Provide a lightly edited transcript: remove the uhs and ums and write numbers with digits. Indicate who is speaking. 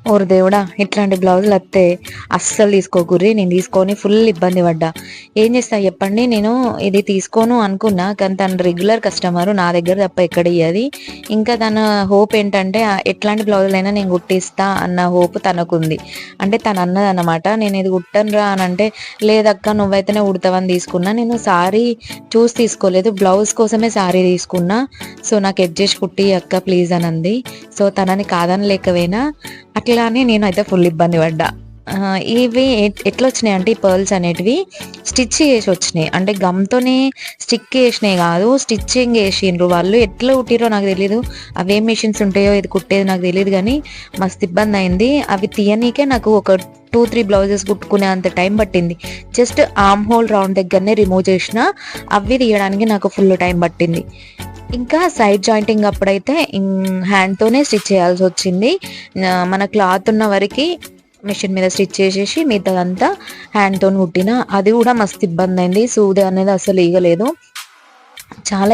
Speaker 1: ఓరి దేవుడా, ఇట్లాంటి బ్లౌజులు వస్తే అస్సలు తీసుకోకుర్రి. నేను తీసుకొని ఫుల్ ఇబ్బంది పడ్డా. ఏం చేస్తా చెప్పండి, నేను ఇది తీసుకోను అనుకున్నా, కానీ తను రెగ్యులర్ కస్టమర్, నా దగ్గర తప్ప ఎక్కడ ఇయ్యది. ఇంకా తన హోప్ ఏంటంటే ఎట్లాంటి బ్లౌజులైనా నేను కుట్టిస్తా అన్న హోప్ తనకుంది. అంటే తను అన్నదన్నమాట, నేను ఇది కుట్టనురా అని అంటే, లేదక్క నువ్వైతేనే కుడతావని తీసుకున్నా. నేను సారీ చూసి తీసుకోలేదు, బ్లౌజ్ కోసమే సారీ తీసుకున్నా. సో నాకు అడ్జస్ట్ కుట్టి అక్క ప్లీజ్ అని అంది. సో తనని కాదని లేకపోయినా అట్లానే నేనైతే ఫుల్ ఇబ్బంది పడ్డా. ఇవి ఎట్లా వచ్చినాయి అంటే, ఈ పర్ల్స్ అనేటివి స్టిచ్ చేసి వచ్చినాయి. అంటే గమ్తోనే స్టిక్ చేసినాయి కాదు, స్టిచ్చింగ్ వేసిండ్రు వాళ్ళు. ఎట్లా కుట్టిరో నాకు తెలీదు, అవేం మిషన్స్ ఉంటాయో ఇది కుట్టేది నాకు తెలియదు, కానీ మస్తు ఇబ్బంది అయింది. అవి తీయనీకే నాకు ఒక 2-3 బ్లౌజెస్ కుట్టుకునే అంత టైం పట్టింది. జస్ట్ ఆర్మ్ హోల్ రౌండ్ దగ్గరనే రిమూవ్ చేసిన, అవి తీయడానికి నాకు ఫుల్ టైం పట్టింది. ఇంకా సైడ్ జాయింటింగ్ అప్పుడైతే హ్యాండ్తోనే స్టిచ్ చేయాల్సి వచ్చింది. మన క్లాత్ ఉన్న వరకు మిషన్ మీద స్టిచ్ చేసేసి మిగతాదంతా హ్యాండ్తో కుట్టిన. అది కూడా మస్తు ఇబ్బంది అయింది, సూది అనేది అసలు ఈగలేదు, చాలా